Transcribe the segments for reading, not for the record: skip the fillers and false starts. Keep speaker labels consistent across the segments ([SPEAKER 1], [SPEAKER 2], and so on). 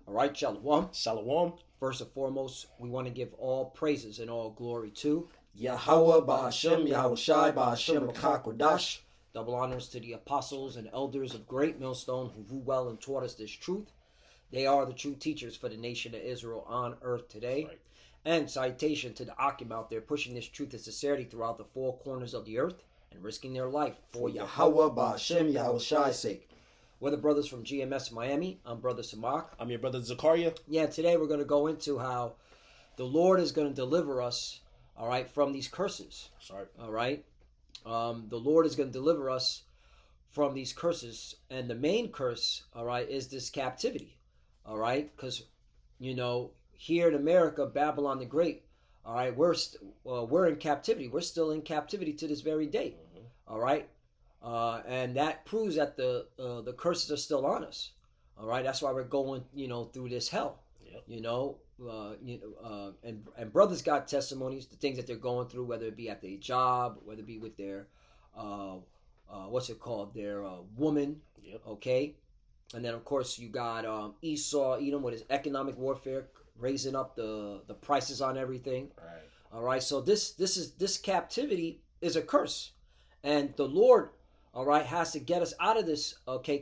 [SPEAKER 1] All right, Shalom.
[SPEAKER 2] Shalom.
[SPEAKER 1] First and foremost, we want to give all praises and all glory to
[SPEAKER 2] Yahweh Ba'Hashem, Yahweh Shai Ba'Hashem Makakwadash.
[SPEAKER 1] double honors to the apostles and elders of Great Millstone who rule well and taught us this truth. They are the true teachers for the nation of Israel on earth today.
[SPEAKER 2] Right.
[SPEAKER 1] And citation to the Akim out there pushing this truth and sincerity throughout the four corners of the earth and risking their life for
[SPEAKER 2] Yahweh Ba'Hashem, Yahweh Shai's sake.
[SPEAKER 1] We're the brothers from GMS Miami. I'm Brother Samak.
[SPEAKER 2] I'm your brother Zakaria.
[SPEAKER 1] Yeah, today we're going to go into how the Lord is going to deliver us, all right, from these curses.
[SPEAKER 2] Sorry.
[SPEAKER 1] All right. The Lord is going to deliver us from these curses. And the main curse, all right, is this captivity. All right. Because, here in America, Babylon the Great, all right, we're in captivity. We're still in captivity to this very day. Mm-hmm. All right. And that proves that the curses are still on us. All right. That's why we're going, through this hell. Yep. And brothers got testimonies, the things that they're going through, whether it be at their job, whether it be with their, their woman.
[SPEAKER 2] Yep.
[SPEAKER 1] Okay. And then of course you got Esau, Edom, with his economic warfare, raising up the prices on everything.
[SPEAKER 2] Right.
[SPEAKER 1] All right. So this captivity is a curse, and the Lord, all right, has to get us out of this,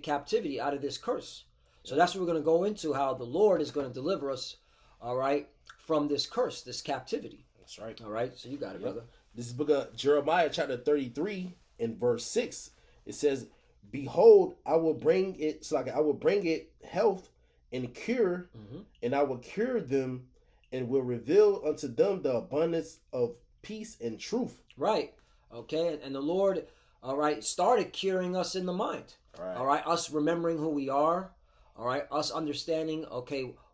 [SPEAKER 1] captivity, out of this curse. So that's what we're going to go into, how the Lord is going to deliver us, all right, from this curse, this captivity.
[SPEAKER 2] That's right.
[SPEAKER 1] All right, so you got it, brother.
[SPEAKER 2] This is book of Jeremiah, chapter 33, in verse 6. It says, "Behold, I will bring it, health and cure, and I will cure them, and will reveal unto them the abundance of peace and truth."
[SPEAKER 1] Right. Okay, and the Lord, all right, started curing us in the mind. All right, us remembering who we are. All right, us understanding,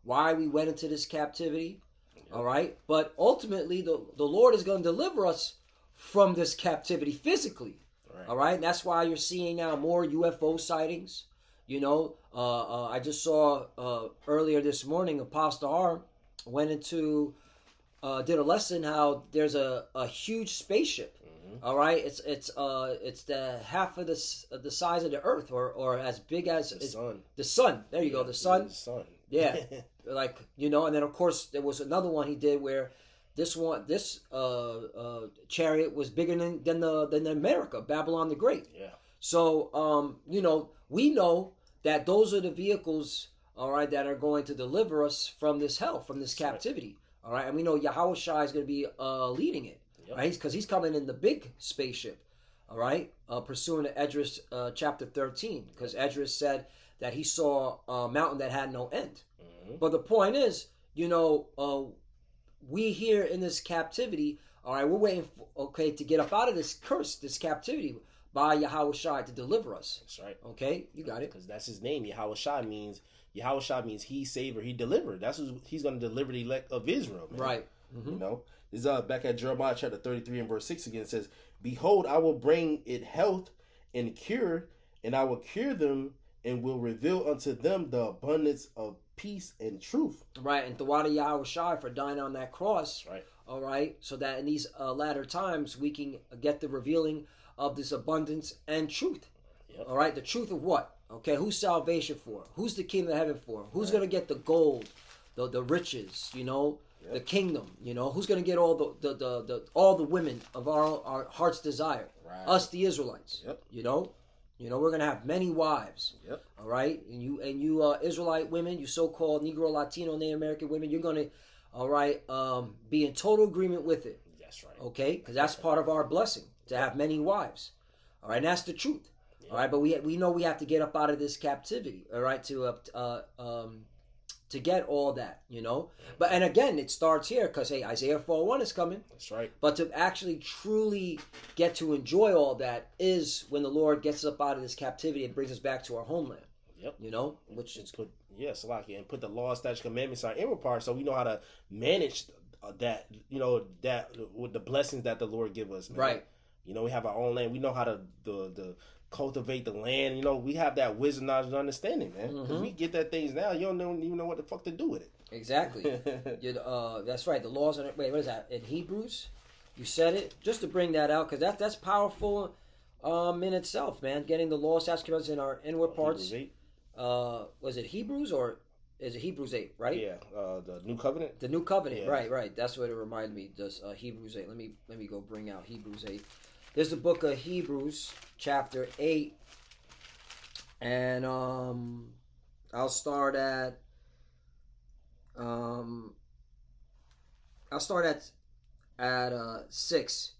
[SPEAKER 1] why we went into this captivity. Yep. All right, but ultimately, the Lord is going to deliver us from this captivity physically. Right. All right, and that's why you're seeing now more UFO sightings. I just saw earlier this morning, Apostle R went into, did a lesson how there's a huge spaceship. All right, it's the half of the size of the Earth, or as big as
[SPEAKER 2] the sun.
[SPEAKER 1] The sun. There you go, the sun.
[SPEAKER 2] The sun.
[SPEAKER 1] Yeah, and then of course there was another one he did where this chariot was bigger than America, Babylon the Great.
[SPEAKER 2] Yeah. So
[SPEAKER 1] we know that those are the vehicles, all right, that are going to deliver us from this hell, from this captivity. All right, and we know Yahweh Shai is going to be leading it. Yep. Right, because he's coming in the big spaceship, all right, pursuing to Esdras chapter 13, because Esdras said that he saw a mountain that had no end. Mm-hmm. But the point is, we here in this captivity, all right, we're waiting to get up out of this curse, this captivity, by Yahweh Shai to deliver us.
[SPEAKER 2] That's right.
[SPEAKER 1] Okay, you got it.
[SPEAKER 2] Because that's his name. Yahweh Shai means he saved or he delivered. That's what he's going to deliver the elect of Israel. Man.
[SPEAKER 1] Right. Mm-hmm.
[SPEAKER 2] This is back at Jeremiah chapter 33 and verse 6 again. It says, "Behold, I will bring it health and cure, and I will cure them, and will reveal unto them the abundance of peace and truth."
[SPEAKER 1] Right, and Thawada Yahweh Shai for dying on that cross.
[SPEAKER 2] Right.
[SPEAKER 1] All right, so that in these latter times we can get the revealing of this abundance and truth.
[SPEAKER 2] Yep. All
[SPEAKER 1] right, the truth of what? Okay, who's salvation for? Who's the kingdom of heaven for? Who's going to get the gold, the riches, Yep. The kingdom, who's going to get all the women of our heart's desire?
[SPEAKER 2] Right.
[SPEAKER 1] Us, the Israelites.
[SPEAKER 2] Yep.
[SPEAKER 1] We're going to have many wives.
[SPEAKER 2] Yep.
[SPEAKER 1] All right, and you Israelite women, you so-called Negro, Latino, Native American women, you're going to, all right, be in total agreement with it.
[SPEAKER 2] That's right.
[SPEAKER 1] Okay, because that's part of our blessing to have many wives. All right, and that's the truth. Yep. All right, but we know we have to get up out of this captivity. All right, to get all that, But, and again, it starts here because, hey, Isaiah 4:1 is coming.
[SPEAKER 2] That's right.
[SPEAKER 1] But to actually truly get to enjoy all that is when the Lord gets us up out of this captivity and brings us back to our homeland.
[SPEAKER 2] Yep.
[SPEAKER 1] Which is
[SPEAKER 2] good. Yes, and put the law, statutes, commandments on our inward part, so we know how to manage that, that with the blessings that the Lord give us, man.
[SPEAKER 1] Right.
[SPEAKER 2] We have our own land. We know how to the cultivate the land. We have that wisdom, knowledge, and understanding, man. Because we get that things now, you don't even know what the fuck to do with it.
[SPEAKER 1] Exactly. That's right. The laws. Wait, what is that? In Hebrews, you said it. Just to bring that out, because that's powerful in itself, man. Getting the law, statutes, commandments in our inward parts.
[SPEAKER 2] Hebrews 8.
[SPEAKER 1] Was it Hebrews or Is it Hebrews 8, right?
[SPEAKER 2] Yeah, the New Covenant.
[SPEAKER 1] The New Covenant, yeah. Right. That's what it reminded me. Does Hebrews 8? Let me go bring out Hebrews 8. There's the book of Hebrews, chapter 8, and I'll start at 6.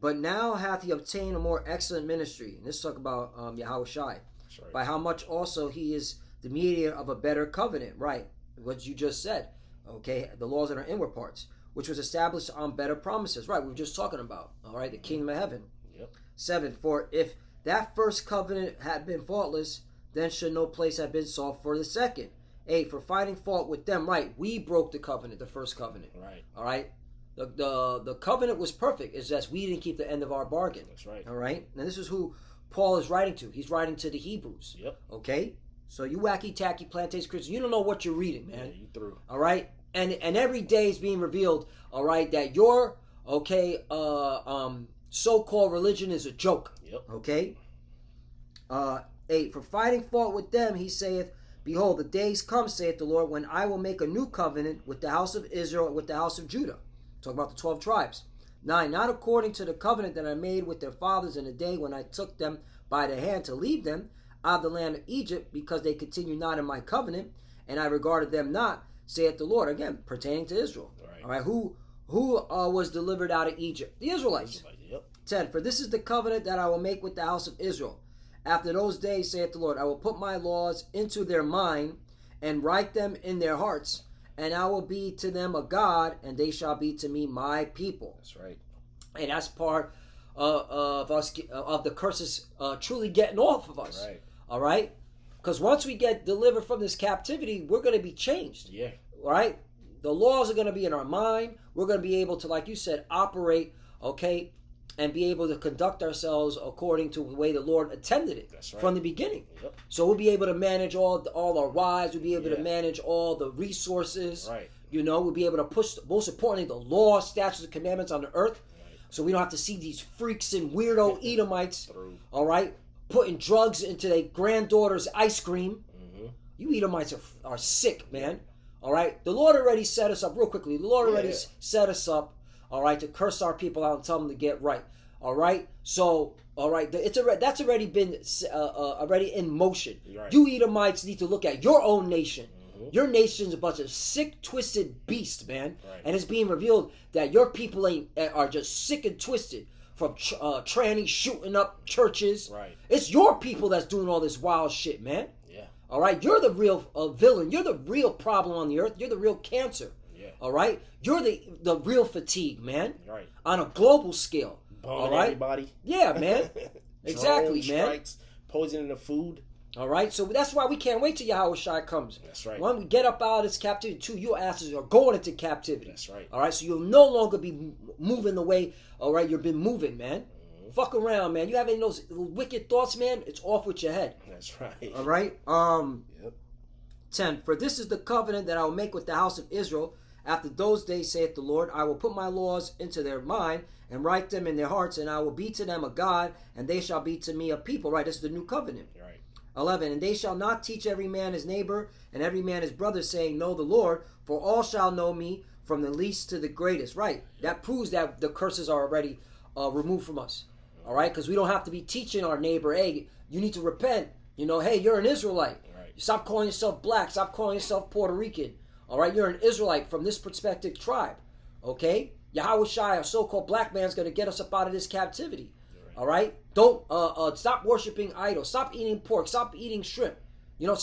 [SPEAKER 1] But now hath he obtained a more excellent ministry. And this talk about Yahweh Shai.
[SPEAKER 2] Right.
[SPEAKER 1] By how much also he is the mediator of a better covenant. Right. What you just said. Okay. The laws in our inward parts, which was established on better promises. Right. We were just talking about. All right. The kingdom of heaven.
[SPEAKER 2] Yep.
[SPEAKER 1] 7. For if that first covenant had been faultless, then should no place have been sought for the second. 8. For finding fault with them. Right. We broke the covenant, the first covenant.
[SPEAKER 2] Right.
[SPEAKER 1] All right. The covenant was perfect. It's just we didn't keep the end of our bargain.
[SPEAKER 2] That's right.
[SPEAKER 1] All right. Now this is who Paul is writing to. He's writing to the Hebrews.
[SPEAKER 2] Yep.
[SPEAKER 1] Okay. So you wacky tacky plantation Christians, you don't know what you're reading, man.
[SPEAKER 2] Yeah, you through.
[SPEAKER 1] All right. And every day is being revealed. All right, that your so-called religion is a joke.
[SPEAKER 2] Yep.
[SPEAKER 1] Okay. 8. For finding fault with them, he saith, behold, the days come, saith the Lord, when I will make a new covenant with the house of Israel and with the house of Judah. Talk about the 12 tribes. 9. Not according to the covenant that I made with their fathers in the day when I took them by the hand to lead them out of the land of Egypt, because they continued not in my covenant, and I regarded them not, saith the Lord. Again, pertaining to Israel.
[SPEAKER 2] Right.
[SPEAKER 1] All right. Who was delivered out of Egypt? The Israelites.
[SPEAKER 2] Yep.
[SPEAKER 1] 10. For this is the covenant that I will make with the house of Israel. After those days, saith the Lord, I will put my laws into their mind and write them in their hearts, and I will be to them a God, and they shall be to me my people.
[SPEAKER 2] That's right.
[SPEAKER 1] And that's part of us, of the curses truly getting off of us.
[SPEAKER 2] Right.
[SPEAKER 1] All right? Because once we get delivered from this captivity, we're going to be changed.
[SPEAKER 2] Yeah.
[SPEAKER 1] All right? The laws are going to be in our mind. We're going to be able to, like you said, operate, okay, and be able to conduct ourselves according to the way the Lord intended it.
[SPEAKER 2] That's right.
[SPEAKER 1] From the beginning.
[SPEAKER 2] Yep.
[SPEAKER 1] So we'll be able to manage all our wives. We'll be able to manage all the resources.
[SPEAKER 2] Right.
[SPEAKER 1] You know, we'll be able to push, most importantly, the law, statutes, and commandments on the earth.
[SPEAKER 2] Right.
[SPEAKER 1] So we don't have to see these freaks and weirdo Edomites, all right, putting drugs into their granddaughter's ice cream. Mm-hmm. You Edomites are sick, man. All right. The Lord already set us up, real quickly. The Lord already set us up, all right, to curse our people out and tell them to get right. All right. So, all right, that's already been already in motion.
[SPEAKER 2] Right.
[SPEAKER 1] You Edomites need to look at your own nation. Mm-hmm. Your nation's a bunch of sick, twisted beasts, man.
[SPEAKER 2] Right.
[SPEAKER 1] And it's being revealed that your people are just sick and twisted from trannies shooting up churches.
[SPEAKER 2] Right.
[SPEAKER 1] It's your people that's doing all this wild shit, man.
[SPEAKER 2] Yeah.
[SPEAKER 1] All right. You're the real villain. You're the real problem on the earth. You're the real cancer.
[SPEAKER 2] Yeah.
[SPEAKER 1] All right. You're the real fatigue, man.
[SPEAKER 2] Right.
[SPEAKER 1] On a global scale.
[SPEAKER 2] Bombing
[SPEAKER 1] all right.
[SPEAKER 2] everybody.
[SPEAKER 1] Yeah, man. Exactly, man.
[SPEAKER 2] Strikes, poisoning the food.
[SPEAKER 1] All right, so that's why we can't wait till Yahweh Shai comes.
[SPEAKER 2] That's right.
[SPEAKER 1] One, we get up out of this captivity. Two, your asses are going into captivity.
[SPEAKER 2] That's right.
[SPEAKER 1] All right, so you'll no longer be moving the way, all right, you've been moving, man. Mm-hmm. Fuck around, man. You have any of those wicked thoughts, man? It's off with your head.
[SPEAKER 2] That's right.
[SPEAKER 1] All right.
[SPEAKER 2] Yep.
[SPEAKER 1] 10. For this is the covenant that I will make with the house of Israel. After those days, saith the Lord, I will put my laws into their mind and write them in their hearts, and I will be to them a God, and they shall be to me a people. Right, this is the new covenant.
[SPEAKER 2] Right.
[SPEAKER 1] 11. And they shall not teach every man his neighbor and every man his brother, saying, Know the Lord, for all shall know me, from the least to the greatest. Right. That proves that the curses are already removed from us. All right. Because we don't have to be teaching our neighbor, hey, you need to repent. You know, hey, you're an Israelite.
[SPEAKER 2] Right.
[SPEAKER 1] Stop calling yourself black. Stop calling yourself Puerto Rican. All right. You're an Israelite from this prospective tribe. Okay. Yahweh Shai, a so-called black man, is going to get us up out of this captivity. Right. All right. Don't stop worshiping idols. Stop eating pork. Stop eating shrimp. You know,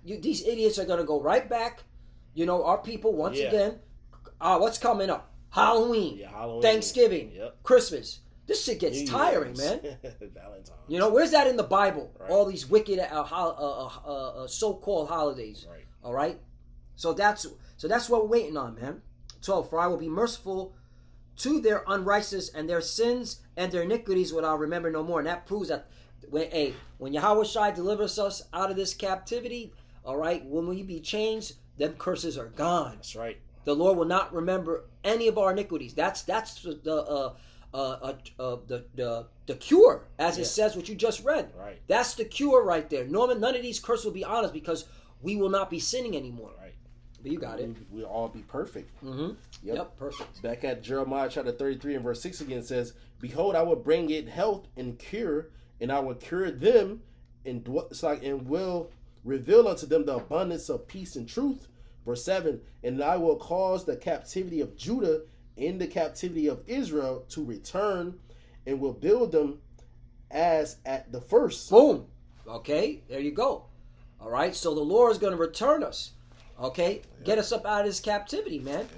[SPEAKER 1] these idiots are going to go right back. You know, our people, once again, what's coming up? Halloween, Thanksgiving, Christmas. This shit gets tiring, man.
[SPEAKER 2] Valentine's.
[SPEAKER 1] You know, where's that in the Bible?
[SPEAKER 2] Right.
[SPEAKER 1] All these wicked so-called holidays.
[SPEAKER 2] Right.
[SPEAKER 1] All right? So that's what we're waiting on, man. 12. For I will be merciful to their unrighteousness, and their sins and their iniquities will I remember no more. And that proves that when Yahweh Shai delivers us out of this captivity, all right, when we be changed, them curses are gone.
[SPEAKER 2] That's right.
[SPEAKER 1] The Lord will not remember any of our iniquities. That's the cure, as it says what you just read.
[SPEAKER 2] Right.
[SPEAKER 1] That's the cure right there. Norman, none of these curses will be on us because we will not be sinning anymore.
[SPEAKER 2] Right.
[SPEAKER 1] But you got it.
[SPEAKER 2] We'll all be perfect.
[SPEAKER 1] Mm-hmm. Yep, perfect.
[SPEAKER 2] Back at Jeremiah chapter 33 and verse 6 again says, behold, I will bring it health and cure, and I will cure them, and will reveal unto them the abundance of peace and truth. Verse 7, and I will cause the captivity of Judah and the captivity of Israel to return, and will build them as at the first.
[SPEAKER 1] Boom. Okay, there you go. All right, so the Lord is going to return us. Okay, get us up out of this captivity, man.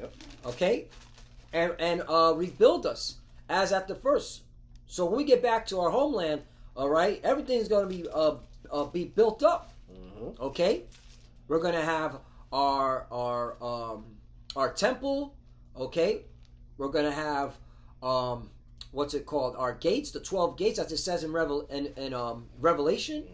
[SPEAKER 1] Okay, and rebuild us as at the first. So when we get back to our homeland, all right, everything's going to be built up. Okay, we're going to have our temple. Okay, we're going to have what's it called? Our gates, the 12 gates, as it says in Revelation.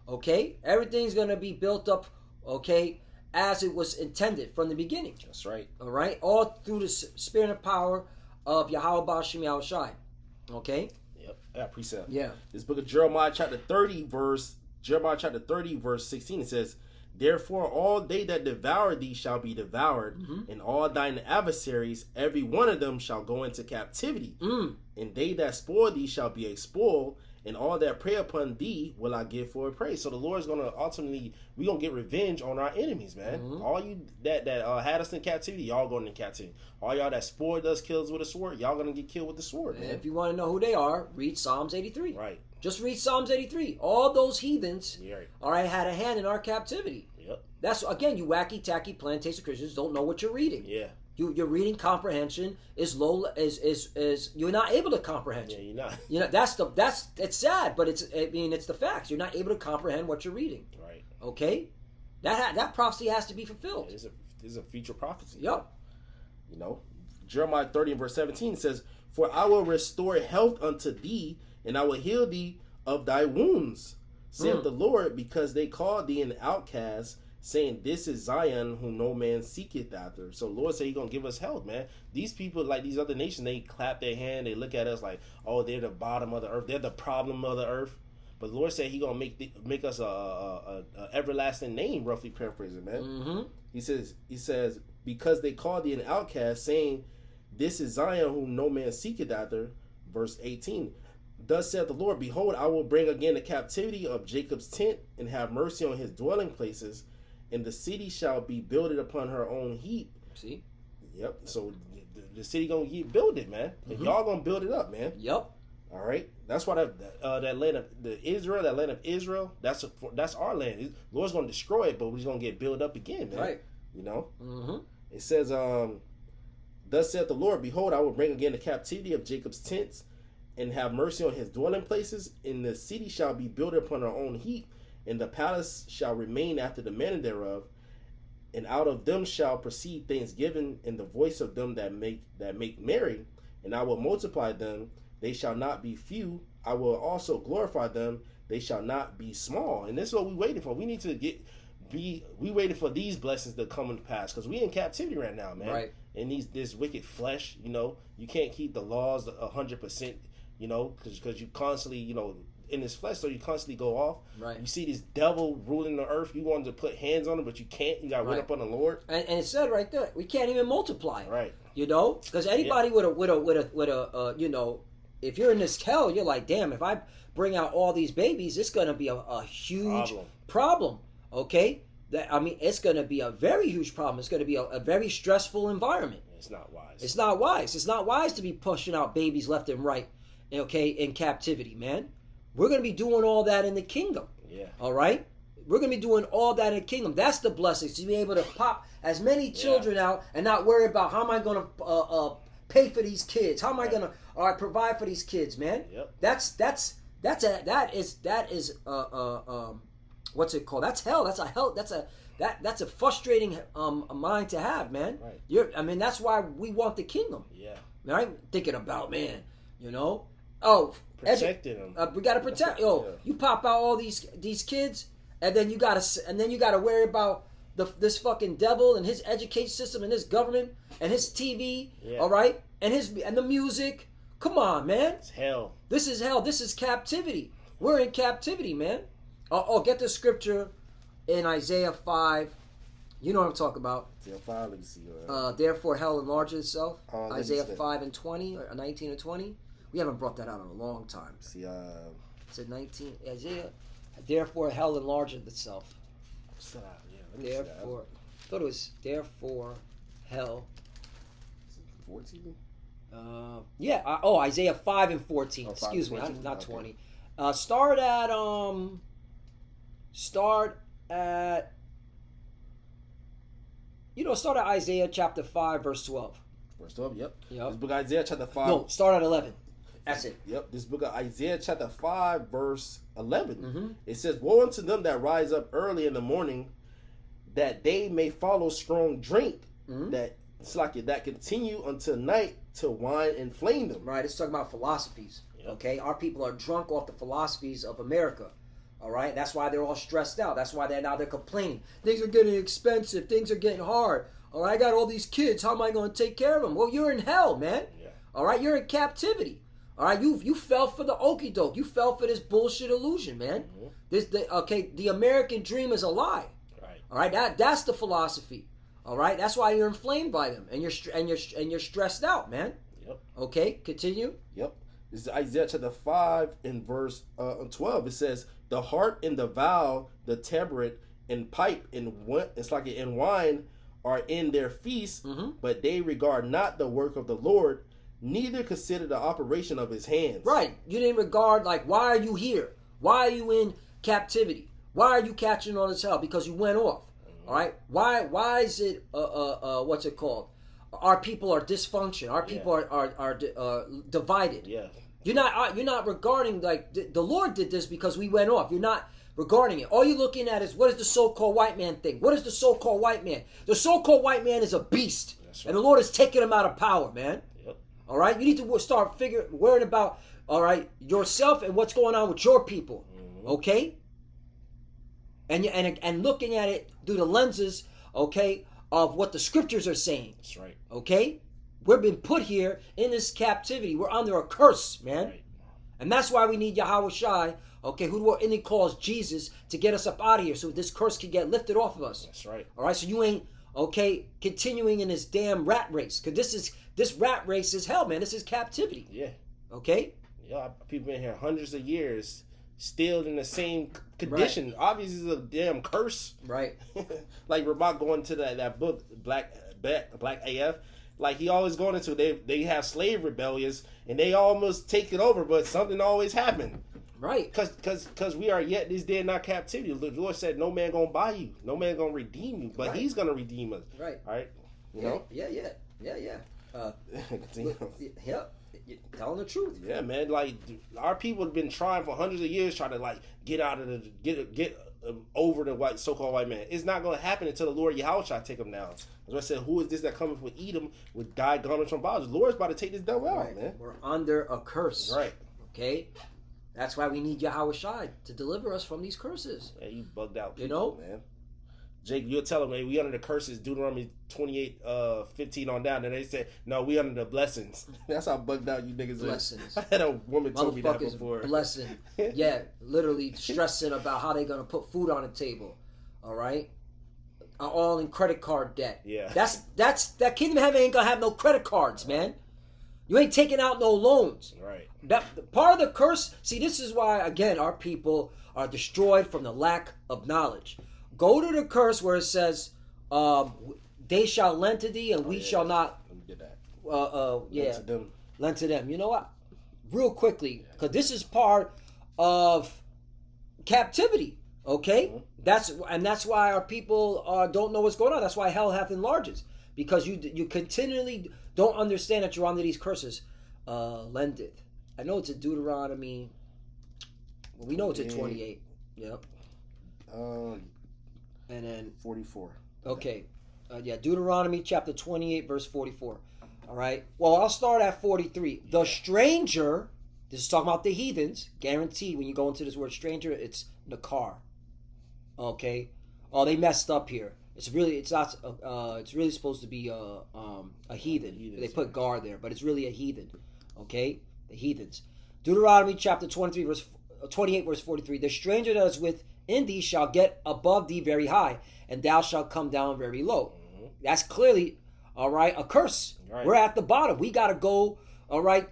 [SPEAKER 1] Okay, everything's going to be built up. Okay, as it was intended from the beginning.
[SPEAKER 2] That's right.
[SPEAKER 1] All right, all through the spirit and power of Yahweh Ba'ashem Yahushai. Okay.
[SPEAKER 2] Yep. That precept.
[SPEAKER 1] Yeah.
[SPEAKER 2] This book of Jeremiah chapter 30 verse 16, it says, therefore all they that devour thee shall be devoured, and all thine adversaries, every one of them shall go into captivity, and they that spoil thee shall be expoiled, and all that prey upon thee will I give for a praise. So the Lord is going to ultimately, we're going to get revenge on our enemies, man. All you that had us in captivity, y'all going into captivity. All y'all that spoiled us, kills with a sword, y'all going to get killed with the sword, man.
[SPEAKER 1] And if you want to know who they are, read Psalms 83.
[SPEAKER 2] Right.
[SPEAKER 1] Just read Psalms 83. All those heathens,
[SPEAKER 2] Right.
[SPEAKER 1] all right, had a hand in our captivity.
[SPEAKER 2] Yep.
[SPEAKER 1] That's, again, you wacky, tacky, plantation Christians don't know what you're reading.
[SPEAKER 2] Yeah.
[SPEAKER 1] Your reading comprehension is low. Is you're not able to comprehend.
[SPEAKER 2] Yeah, you're not.
[SPEAKER 1] You know, it's sad, but it's the facts. You're not able to comprehend what you're reading.
[SPEAKER 2] Right.
[SPEAKER 1] Okay, that prophecy has to be fulfilled.
[SPEAKER 2] Yeah, it's a future prophecy.
[SPEAKER 1] Yep.
[SPEAKER 2] You know, Jeremiah 30 and verse 17 says, for I will restore health unto thee, and I will heal thee of thy wounds, saith the Lord, because they called thee an outcast, saying, this is Zion, whom no man seeketh after. So Lord said He's gonna give us health, man. These people, like these other nations, they clap their hand, they look at us like, oh, they're the bottom of the earth, they're the problem of the earth. But the Lord said He gonna make us a everlasting name, roughly paraphrasing, man. He says, because they called thee an outcast, saying, this is Zion, whom no man seeketh after. Verse 18. Thus saith the Lord, behold, I will bring again the captivity of Jacob's tent, and have mercy on his dwelling places, and the city shall be builded upon her own heap.
[SPEAKER 1] See?
[SPEAKER 2] Yep. So the city gonna get builded, man. And y'all gonna build it up, man.
[SPEAKER 1] Yep.
[SPEAKER 2] All right. That's why that land of Israel, that's our land. Lord's gonna destroy it, but we're gonna get built up again, man.
[SPEAKER 1] Right.
[SPEAKER 2] You know. It says, thus saith the Lord, behold, I will bring again the captivity of Jacob's tents, and have mercy on his dwelling places, and the city shall be built upon her own heap, and the palace shall remain after the manner thereof, and out of them shall proceed thanksgiving, and the voice of them that make merry, and I will multiply them, they shall not be few, I will also glorify them, they shall not be small. And this is what we waiting for. We need to we waiting for these blessings to come into pass, because we in captivity right now, man.
[SPEAKER 1] Right.
[SPEAKER 2] And this wicked flesh, you know, you can't keep the laws 100%, you know, because you constantly, you know, in this flesh, so you constantly go off.
[SPEAKER 1] Right.
[SPEAKER 2] You see this devil ruling the earth. You wanted to put hands on him, but you can't. You got to wait up on the Lord.
[SPEAKER 1] And it said right there, we can't even multiply.
[SPEAKER 2] Right.
[SPEAKER 1] You know, because anybody with a you know, if you're in this hell, you're like, damn, if I bring out all these babies, it's gonna be a huge problem. Okay. It's going to be a very huge problem. It's going to be a very stressful environment.
[SPEAKER 2] It's not wise.
[SPEAKER 1] It's not wise. It's not wise to be pushing out babies left and right, okay, in captivity, man. We're going to be doing all that in the kingdom.
[SPEAKER 2] Yeah.
[SPEAKER 1] All right? We're going to be doing all that in the kingdom. That's the blessing, to be able to pop as many children out and not worry about how am I going to pay for these kids? How am I going to provide for these kids, man?
[SPEAKER 2] Yep.
[SPEAKER 1] That is what's it called? That's hell. That's a frustrating mind to have, man.
[SPEAKER 2] Right.
[SPEAKER 1] That's why we want the kingdom.
[SPEAKER 2] Yeah.
[SPEAKER 1] Right? Thinking about, man, you know,
[SPEAKER 2] protecting them.
[SPEAKER 1] We gotta protect. You pop out all these kids, and then you gotta worry about this fucking devil and his education system and his government and his TV.
[SPEAKER 2] Yeah.
[SPEAKER 1] All right, and the music. Come on, man.
[SPEAKER 2] It's hell.
[SPEAKER 1] This is hell. This is captivity. We're in captivity, man. Get the scripture in Isaiah 5, you know what I'm talking about.
[SPEAKER 2] Isaiah 5, let me see.
[SPEAKER 1] Therefore hell enlarges itself. Isaiah
[SPEAKER 2] see.
[SPEAKER 1] 5 and 20, or 19 and 20. We haven't brought that out in a long time.
[SPEAKER 2] See,
[SPEAKER 1] it's at 19, Isaiah. Therefore hell enlarges itself. Therefore, I thought it was therefore hell.
[SPEAKER 2] 14?
[SPEAKER 1] Isaiah 5 and 14. Excuse me, not 20. Start at Isaiah chapter 5 verse 12.
[SPEAKER 2] Verse 12, yep.
[SPEAKER 1] This
[SPEAKER 2] book of Isaiah chapter 5.
[SPEAKER 1] No, start at 11. That's it.
[SPEAKER 2] Yep. This book of Isaiah chapter 5 verse 11.
[SPEAKER 1] Mm-hmm.
[SPEAKER 2] It says, "Woe unto them that rise up early in the morning, that they may follow strong drink, that continue until night to wine and flame them."
[SPEAKER 1] Right. It's talking about philosophies.
[SPEAKER 2] Yep.
[SPEAKER 1] Okay. Our people are drunk off the philosophies of America. All right. That's why they're all stressed out. That's why they're complaining. Things are getting expensive. Things are getting hard. All right. I got all these kids. How am I going to take care of them? Well, you're in hell, man.
[SPEAKER 2] Yeah.
[SPEAKER 1] All right. You're in captivity. All right. You fell for the okie doke. You fell for this bullshit illusion, man.
[SPEAKER 2] Mm-hmm.
[SPEAKER 1] The American dream is a lie.
[SPEAKER 2] Right.
[SPEAKER 1] All right. That's the philosophy. All right. That's why you're inflamed by them, and you're stressed out, man.
[SPEAKER 2] Yep.
[SPEAKER 1] Okay. Continue.
[SPEAKER 2] Yep. This is Isaiah chapter 5 in verse 12. It says, "The harp and the viol, the tabret and pipe and wine are in their feast, but they regard not the work of the Lord, neither consider the operation of his hands."
[SPEAKER 1] Right. You didn't regard, why are you here? Why are you in captivity? Why are you catching all this hell? Because you went off. All right. Why is it what's it called? Our people are dysfunction. Our people are divided.
[SPEAKER 2] Yeah.
[SPEAKER 1] You're not regarding the Lord did this because we went off. You're not regarding it. All you're looking at is, what is the so-called white man thing? What is the so-called white man? The so-called white man is a beast.
[SPEAKER 2] That's right.
[SPEAKER 1] And the Lord is taking him out of power, man.
[SPEAKER 2] Yep.
[SPEAKER 1] All right? You need to start worrying about, all right, yourself and what's going on with your people. Okay? And looking at it through the lenses, okay, of what the scriptures are saying.
[SPEAKER 2] That's right.
[SPEAKER 1] Okay? We've been put here in this captivity. We're under a curse, man.
[SPEAKER 2] Right.
[SPEAKER 1] And that's why we need Yahweh Shai, okay, who he calls Jesus, to get us up out of here so this curse can get lifted off of us.
[SPEAKER 2] That's right.
[SPEAKER 1] All right, so you ain't, okay, continuing in this damn rat race. Because this rat race is hell, man. This is captivity.
[SPEAKER 2] Yeah.
[SPEAKER 1] Okay?
[SPEAKER 2] Yeah, people been here hundreds of years, still in the same condition. Right. Obviously, it's a damn curse.
[SPEAKER 1] Right.
[SPEAKER 2] Like Ramak going to that book, Black AF. Like he always going into, they have slave rebellions and they almost take it over, but something always happen.
[SPEAKER 1] Right.
[SPEAKER 2] Because we are yet this day in our captivity. The Lord said, "No man gonna buy you, no man gonna redeem you, but He's gonna redeem us."
[SPEAKER 1] Right.
[SPEAKER 2] All right. You know.
[SPEAKER 1] Yeah. Yep. Telling the truth.
[SPEAKER 2] Yeah, man. Like our people have been trying for hundreds of years, trying to get out of get over the so-called white man. It's not going to happen until the Lord Yahushua take them down. As I said, who is this that cometh with Edom with dyed garments from bondage? The Lord's about to take this devil out, man.
[SPEAKER 1] We're under a curse.
[SPEAKER 2] Right.
[SPEAKER 1] Okay? That's why we need Yahweh Shai to deliver us from these curses.
[SPEAKER 2] Yeah, you bugged out people,
[SPEAKER 1] you know?
[SPEAKER 2] Man. Jake, you'll tell them, man, we under the curses, Deuteronomy 28:15 on down. And they said, no, we under the blessings. That's how bugged out you niggas
[SPEAKER 1] blessings.
[SPEAKER 2] I had a woman told me that before.
[SPEAKER 1] Blessing. Yeah, literally stressing about how they're going to put food on the table. All right? All in credit card debt.
[SPEAKER 2] Yeah.
[SPEAKER 1] That kingdom of heaven ain't going to have no credit cards, man. You ain't taking out no loans.
[SPEAKER 2] Right.
[SPEAKER 1] That part of the curse, see, this is why, again, our people are destroyed from the lack of knowledge. Go to the curse where it says, they shall lend to thee and we shall not.
[SPEAKER 2] Let me get that.
[SPEAKER 1] Lend
[SPEAKER 2] to them.
[SPEAKER 1] Lend to them. You know what? Real quickly, because this is part of captivity. Okay?
[SPEAKER 2] Mm-hmm.
[SPEAKER 1] That's why our people don't know what's going on. That's why hell hath enlarges. Because you continually don't understand that you're under these curses. Lendeth. I know it's a Deuteronomy. Well, we know it's a 28. Yep. And then
[SPEAKER 2] 44.
[SPEAKER 1] Okay. Deuteronomy chapter 28, verse 44. All right. Well, I'll start at 43. The stranger, this is talking about the heathens. Guaranteed, when you go into this word stranger, it's Nakar. Okay. Oh, they messed up here. It's really supposed to be a heathen. They put gar there, but it's really a heathen. Okay? The heathens. Deuteronomy chapter 28, verse 43. The stranger that is with in thee shall get above thee very high, and thou shalt come down very low. That's clearly, all right, a curse. Right. We're at the bottom. We got to go, all right,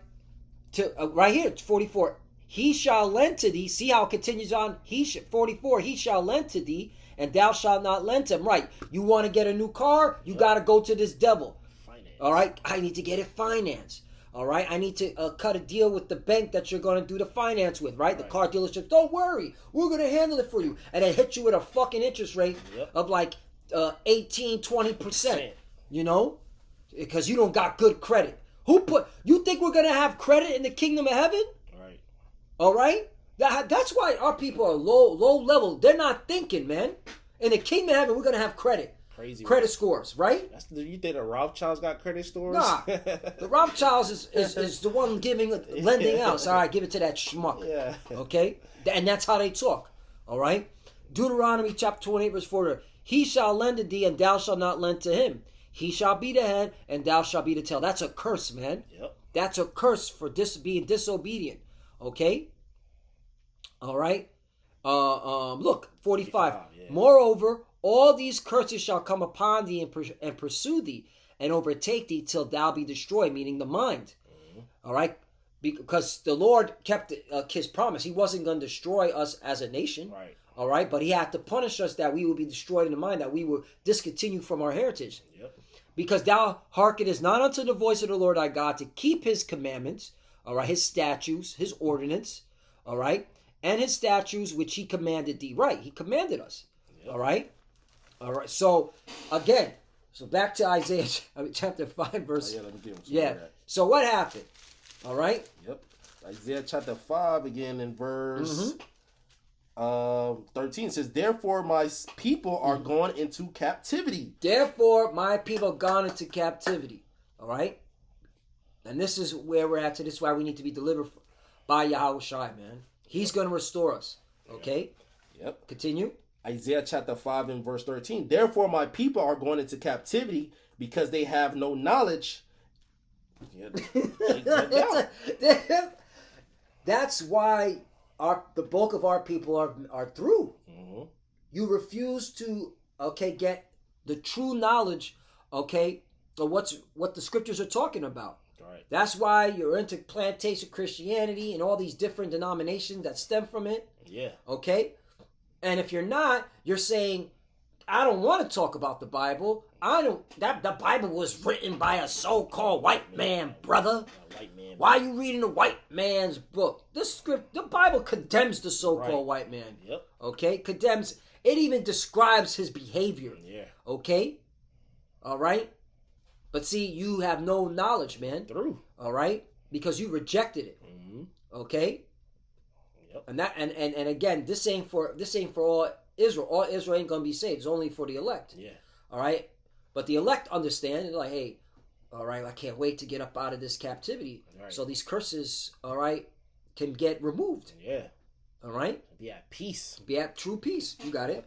[SPEAKER 1] to right here, 44. He shall lend to thee. See how it continues on? 44. He shall lend to thee, and thou shalt not lend to him. Right. You want to get a new car? You got to go to this devil. Finance. All right. I need to get it financed. All right. I need to cut a deal with the bank that you're going to do the finance with. Right. The car dealership. Don't worry. We're going to handle it for you. And they hit you with a fucking interest rate of like 18, 20%. You know, because you don't got good credit. You think we're going to have credit in the kingdom of heaven? Right. All right? That's why our people are low level. They're not thinking, man. In the kingdom of heaven, we're going to have credit.
[SPEAKER 2] Crazy.
[SPEAKER 1] Credit scores, right?
[SPEAKER 2] You think the Rothschilds got credit scores?
[SPEAKER 1] Nah. The Rothschilds is the one lending out. So, all right, give it to that schmuck. Yeah. Okay? And that's how they talk. All right? Deuteronomy chapter 28, verse 4. He shall lend to thee, and thou shalt not lend to him. He shall be the head, and thou shalt be the tail. That's a curse, man. Yep. That's a curse for being disobedient. Okay? All right? Look, 45. Yeah. Moreover, all these curses shall come upon thee and pursue thee, and overtake thee till thou be destroyed, meaning the mind. Mm-hmm. All right? Because the Lord kept his promise. He wasn't going to destroy us as a nation. Right. All right? But he had to punish us that we would be destroyed in the mind, that we would discontinue from our heritage. Yep. Because thou hearkenest not unto the voice of the Lord thy God to keep his commandments, all right, his statutes, his ordinance, all right, and his statutes which he commanded thee. Right, he commanded us. Yep. All right. So again, back to Isaiah chapter 5, verse.
[SPEAKER 2] Let me give him some
[SPEAKER 1] yeah. So what happened? All right.
[SPEAKER 2] Yep. Isaiah chapter 5 again in verse 13 says, therefore my people are gone into captivity.
[SPEAKER 1] Therefore my people gone into captivity. All right? And this is where we're at. This is why we need to be delivered by Yahweh Shai, man. He's going to restore us. Okay?
[SPEAKER 2] Yep.
[SPEAKER 1] Continue.
[SPEAKER 2] Isaiah chapter 5 and verse 13. Therefore my people are going into captivity because they have no knowledge.
[SPEAKER 1] That's why the bulk of our people are through. Mm-hmm. You refuse to get the true knowledge of what the scriptures are talking about. Right. That's why you're into plantation Christianity and all these different denominations that stem from it. Yeah. Okay? And if you're not, you're saying, I don't want to talk about the Bible. The Bible was written by a so-called white man, brother. White man. Why are you reading the white man's book? The Bible condemns the so-called white man. Yep. Okay? Condemns. It even describes his behavior. Yeah. Okay? All right? But see, you have no knowledge, man. True. All right? Because you rejected it. Mm-hmm. Okay? Yep. And again, this ain't for all Israel. All Israel ain't gonna be saved. It's only for the elect. Yeah. All right? But the elect understand. They're like, hey, all right, I can't wait to get up out of this captivity. Right. So these curses, all right, can get removed. Yeah. All right?
[SPEAKER 2] Be at peace.
[SPEAKER 1] Be at true peace. You got it.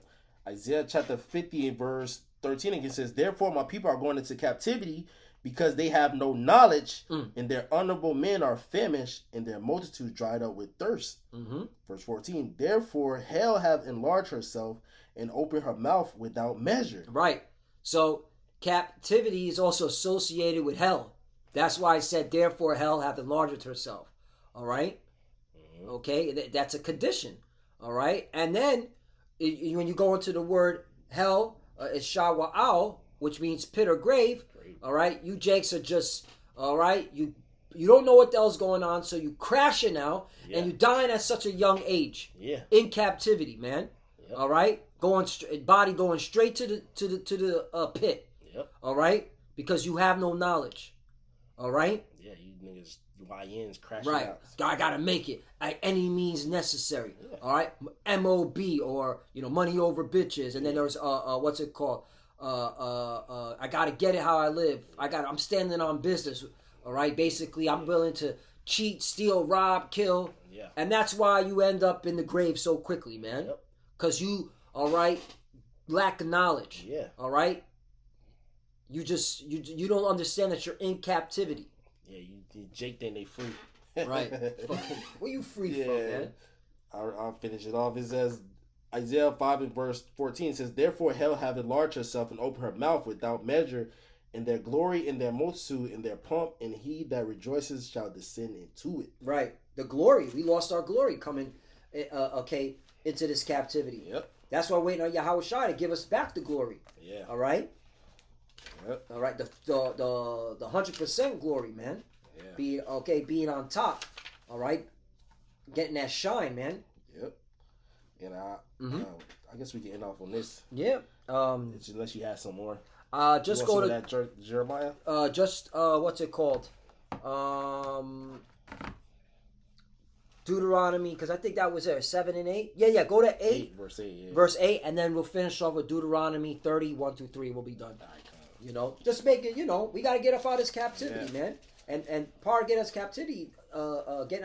[SPEAKER 2] Isaiah chapter 50 and verse 13 again says, therefore my people are going into captivity because they have no knowledge, and their honorable men are famished, and their multitude dried up with thirst. Mm-hmm. Verse 14, therefore hell hath enlarged herself and opened her mouth without measure.
[SPEAKER 1] Right. So captivity is also associated with hell. That's why I said, therefore hell hath enlarged herself. All right? Mm-hmm. Okay? That's a condition. All right? And then when you go into the word hell, it's shawa'al, which means pit or grave. All right, you Jakes are just, all right, you don't know what the hell's going on, so you crashing out, and you dying at such a young age. Yeah. In captivity, man. Yep. All right, body going straight to the pit. Yep. All right, because you have no knowledge. All right.
[SPEAKER 2] Yeah, you niggas YNs crashing
[SPEAKER 1] out. Right, I gotta make it at any means necessary. Yeah. All right, MOB or money over bitches, and then there's what's it called? I gotta get it how I live. I'm standing on business. All right. Basically, I'm willing to cheat, steal, rob, kill. Yeah. And that's why you end up in the grave so quickly, man. Yep. Cause you, all right, lack knowledge. Yeah. All right. You don't understand that you're in captivity.
[SPEAKER 2] Yeah. You Jake think they free.
[SPEAKER 1] Right. Where you free from, man?
[SPEAKER 2] I'll finish it off. It says, Isaiah 5 and verse 14 says, "Therefore hell hath enlarged herself and opened her mouth without measure, in their glory, in their multitude, in their pomp, and he that rejoices shall descend into it."
[SPEAKER 1] Right. The glory. We lost our glory coming, into this captivity.
[SPEAKER 2] Yep.
[SPEAKER 1] That's why we're waiting on Yahweh Shai to give us back the glory.
[SPEAKER 2] Yeah.
[SPEAKER 1] All right.
[SPEAKER 2] Yep.
[SPEAKER 1] All right. The 100% glory, man.
[SPEAKER 2] Yeah.
[SPEAKER 1] Being on top. All right. Getting that shine, man.
[SPEAKER 2] Yep. And I guess we can end off on this.
[SPEAKER 1] Yeah.
[SPEAKER 2] Unless you have some more.
[SPEAKER 1] Just go to
[SPEAKER 2] that Jeremiah.
[SPEAKER 1] What's it called? Deuteronomy, because I think that was there 7 and 8. Yeah. Go to 8
[SPEAKER 2] verse 8. Yeah.
[SPEAKER 1] Verse 8, and then we'll finish off with Deuteronomy 30, 1 through 3. We'll be done. Just make it. We got to get up out of this captivity, man. And part of getting out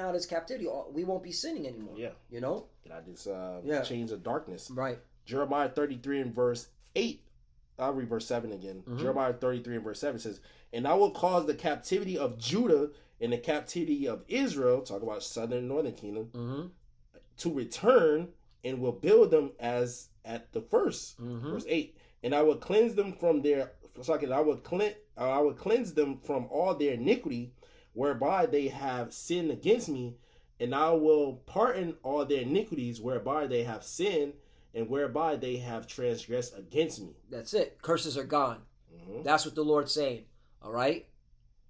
[SPEAKER 1] of this captivity, we won't be sinning anymore.
[SPEAKER 2] Yeah.
[SPEAKER 1] Get out
[SPEAKER 2] this chains of darkness.
[SPEAKER 1] Right.
[SPEAKER 2] Jeremiah 33 and verse 8. I'll read verse 7 again.
[SPEAKER 1] Mm-hmm.
[SPEAKER 2] Jeremiah 33 and verse 7 says, "And I will cause the captivity of Judah and the captivity of Israel," talk about southern and northern kingdom,
[SPEAKER 1] mm-hmm.
[SPEAKER 2] "to return, and will build them as at the first."
[SPEAKER 1] Mm-hmm.
[SPEAKER 2] Verse 8. "And I will cleanse them from their I will cleanse them from all their iniquity, whereby they have sinned against me, and I will pardon all their iniquities, whereby they have sinned, and whereby they have transgressed against me."
[SPEAKER 1] That's it. Curses are gone.
[SPEAKER 2] Mm-hmm.
[SPEAKER 1] That's what the Lord's saying. All right.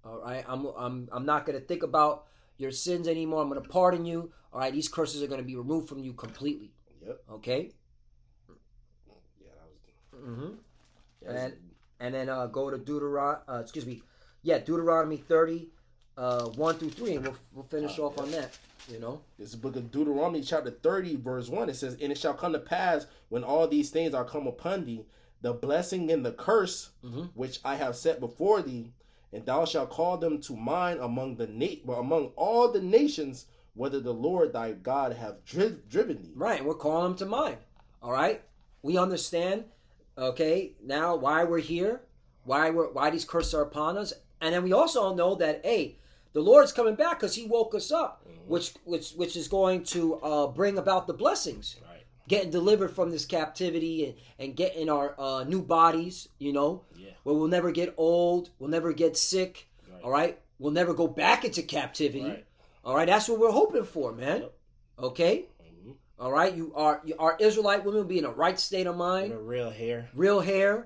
[SPEAKER 1] I'm not going to think about your sins anymore. I'm going to pardon you. All right. These curses are going to be removed from you completely.
[SPEAKER 2] Yep.
[SPEAKER 1] Okay.
[SPEAKER 2] Yeah, that was.
[SPEAKER 1] Mm-hmm. And then go to Deuteronomy 30, 1 through 3, and we'll finish off on that.
[SPEAKER 2] This book of Deuteronomy chapter 30 verse 1, it says, "And it shall come to pass, when all these things are come upon thee, the blessing and the curse,
[SPEAKER 1] mm-hmm.
[SPEAKER 2] which I have set before thee, and thou shalt call them to mind among all the nations, whether the Lord thy God have driven thee."
[SPEAKER 1] Right, we're calling them to mind. All right, we understand. Okay, now why we're here, why these curses are upon us, and then we also know that the Lord's coming back because He woke us up, mm-hmm. which is going to bring about the blessings,
[SPEAKER 2] right?
[SPEAKER 1] Getting delivered from this captivity and getting our new bodies, where we'll never get old, we'll never get sick, right. All right, we'll never go back into captivity, right. All right, that's what we're hoping for, man. Yep. Okay. All right, our Israelite women will be in a right state of mind.
[SPEAKER 2] Real
[SPEAKER 1] hair.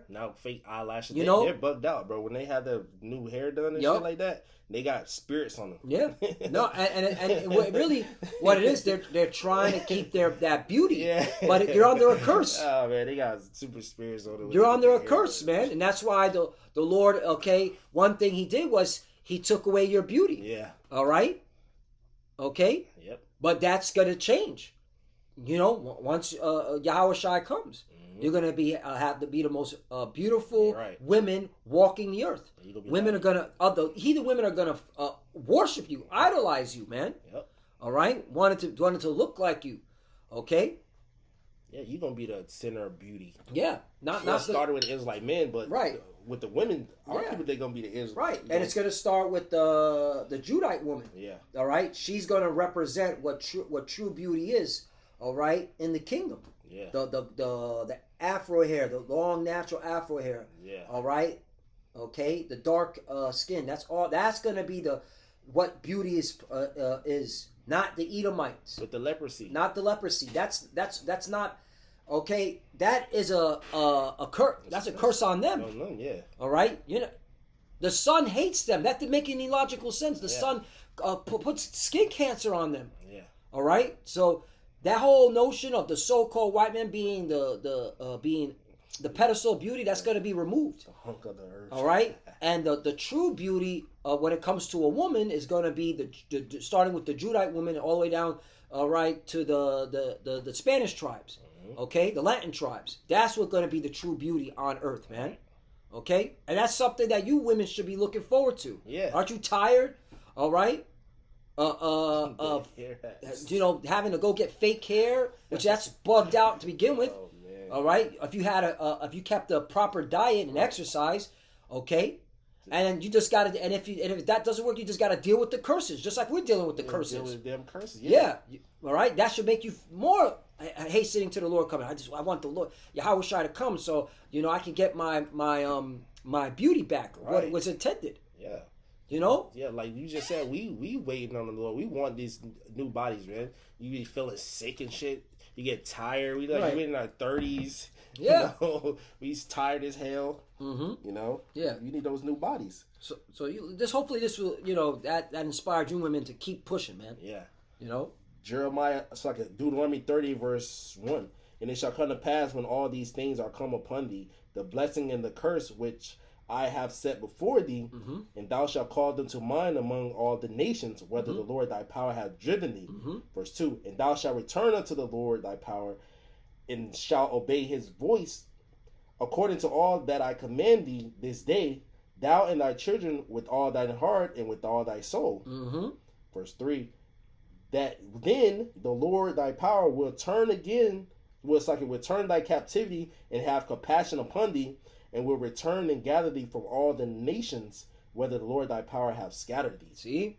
[SPEAKER 2] Now fake eyelashes. They're bugged out, bro. When they have the new hair done and shit like that, they got spirits on them.
[SPEAKER 1] Yeah. No, and really, what it is, they're trying to keep that beauty. Yeah. But you're under a curse.
[SPEAKER 2] Oh man, they got super spirits on them.
[SPEAKER 1] You're under a curse, man, and that's why the Lord. Okay, one thing He did was He took away your beauty.
[SPEAKER 2] Yeah.
[SPEAKER 1] All right. Okay.
[SPEAKER 2] Yep.
[SPEAKER 1] But that's gonna change. Once Yahweh Shai comes, mm-hmm. you're gonna have to be the most beautiful women walking the earth. Women are gonna heathen women are gonna worship you, idolize you, man.
[SPEAKER 2] Yep.
[SPEAKER 1] All right, wanted to look like you. Okay.
[SPEAKER 2] Yeah, you're gonna be the center of beauty.
[SPEAKER 1] Yeah, not
[SPEAKER 2] started with Israelite men, but with the women, our people, they're gonna be the Israelite.
[SPEAKER 1] Right, and it's gonna start with the Judite woman.
[SPEAKER 2] Yeah.
[SPEAKER 1] All right, she's gonna represent what true beauty is. All right, in the kingdom.
[SPEAKER 2] Yeah.
[SPEAKER 1] The afro hair, the long natural afro hair.
[SPEAKER 2] Yeah.
[SPEAKER 1] All right. Okay. The dark skin. That's all. That's gonna be what beauty is not the Edomites.
[SPEAKER 2] But the leprosy.
[SPEAKER 1] Not the leprosy. That's not. Okay. That is a curse. That's a curse on them.
[SPEAKER 2] Yeah.
[SPEAKER 1] All right. The sun hates them. That didn't make any logical sense. The sun puts skin cancer on them.
[SPEAKER 2] Yeah.
[SPEAKER 1] All right. So. That whole notion of the so-called white man being being the pedestal of beauty, that's going to be removed.
[SPEAKER 2] The hunk of the earth.
[SPEAKER 1] All right, and the true beauty when it comes to a woman is going to be the starting with the Judite woman all the way down, to the Spanish tribes, mm-hmm. Okay, the Latin tribes. That's what's going to be the true beauty on earth, man. Okay, and that's something that you women should be looking forward to.
[SPEAKER 2] Yeah,
[SPEAKER 1] aren't you tired? All right. Having to go get fake hair, which that's bugged out to begin with.
[SPEAKER 2] Oh, man.
[SPEAKER 1] All right, if you kept a proper diet and exercise, okay, And you just got to, and if that doesn't work, you just got to deal with the curses, just like we're dealing with the curses.
[SPEAKER 2] Deal with them curses.
[SPEAKER 1] Yeah. All right. That should make you more hastening to the Lord coming. I want the Lord Yahweh Shai to come, so I can get my beauty back. Right. What it was intended.
[SPEAKER 2] Yeah.
[SPEAKER 1] Yeah,
[SPEAKER 2] like you just said, we waiting on the Lord. We want these new bodies, man. You be feeling sick and shit. You get tired. We we're in our 30s.
[SPEAKER 1] Yeah,
[SPEAKER 2] we tired as hell.
[SPEAKER 1] Mm-hmm.
[SPEAKER 2] Yeah, you need those new bodies.
[SPEAKER 1] So hopefully this will that inspired you women to keep pushing, man.
[SPEAKER 2] Yeah, Jeremiah, it's like Deuteronomy 30 verse 1, and it shall come to pass when all these things are come upon thee, the blessing and the curse which I have set before thee, and thou shalt call them to mind among all the nations, whether the Lord thy power hath driven thee. Verse 2, and thou shalt return unto the Lord thy power, and shalt obey his voice, according to all that I command thee this day, thou and thy children with all thine heart and with all thy soul. Verse 3, that then the Lord thy power will turn again, will turn thy captivity and have compassion upon thee, and will return and gather thee from all the nations, whether the Lord thy power have scattered thee.
[SPEAKER 1] See?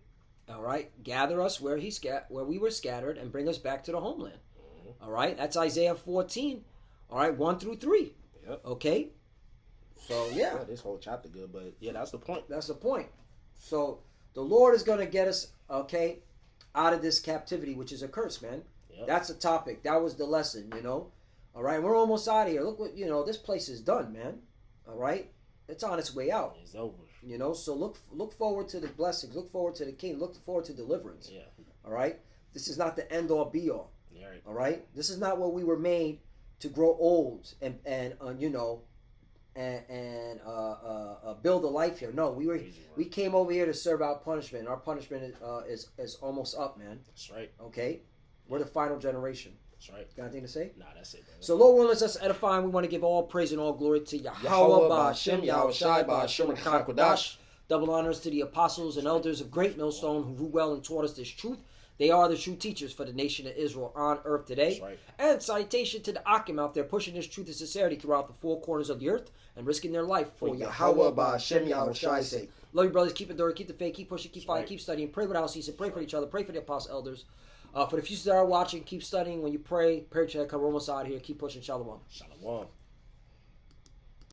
[SPEAKER 1] All right. Gather us where we were scattered and bring us back to the homeland. All right. That's Isaiah 14. All right. 1 through 3.
[SPEAKER 2] Yep.
[SPEAKER 1] Okay. So, yeah.
[SPEAKER 2] This whole chapter good, but yeah, that's the point.
[SPEAKER 1] That's the point. So, the Lord is going to get us, out of this captivity, which is a curse, man. Yep. That's the topic. That was the lesson, All right. We're almost out of here. Look what, this place is done, man. All right, it's on its way out.
[SPEAKER 2] It's over.
[SPEAKER 1] So look forward to the blessings. Look forward to the King. Look forward to deliverance.
[SPEAKER 2] Yeah.
[SPEAKER 1] All right. This is not the end all be all.
[SPEAKER 2] Yeah. Right.
[SPEAKER 1] All right. This is not what we were made to grow old and build a life here. No, we came over here to serve our punishment. Our punishment is almost up, man.
[SPEAKER 2] That's right.
[SPEAKER 1] Okay, we're the final generation.
[SPEAKER 2] That's right.
[SPEAKER 1] Got anything to say?
[SPEAKER 2] Nah, that's it, brother.
[SPEAKER 1] So, Lord willing, us edifying. We want to give all praise and all glory to Yahweh, Ba'Hashem, Yahweh Shai, Ba'Hashem, Kodash. Double honors to the apostles and elders of Great Millstone who grew well and taught us this truth. They are the true teachers for the nation of Israel on earth today.
[SPEAKER 2] That's right.
[SPEAKER 1] And citation to the Akim out there pushing this truth and sincerity throughout the four corners of the earth and risking their life for Yahweh, Ba'Hashem, Yahweh Shai's sake. Love you, brothers. Keep it keep the faith, keep pushing, keep fighting, keep studying. Pray without ceasing. Pray for each other. Pray for the apostle elders. For the few that are watching, keep studying. When you pray to God, we're almost out here. Keep pushing. Shalom.
[SPEAKER 2] Shalom.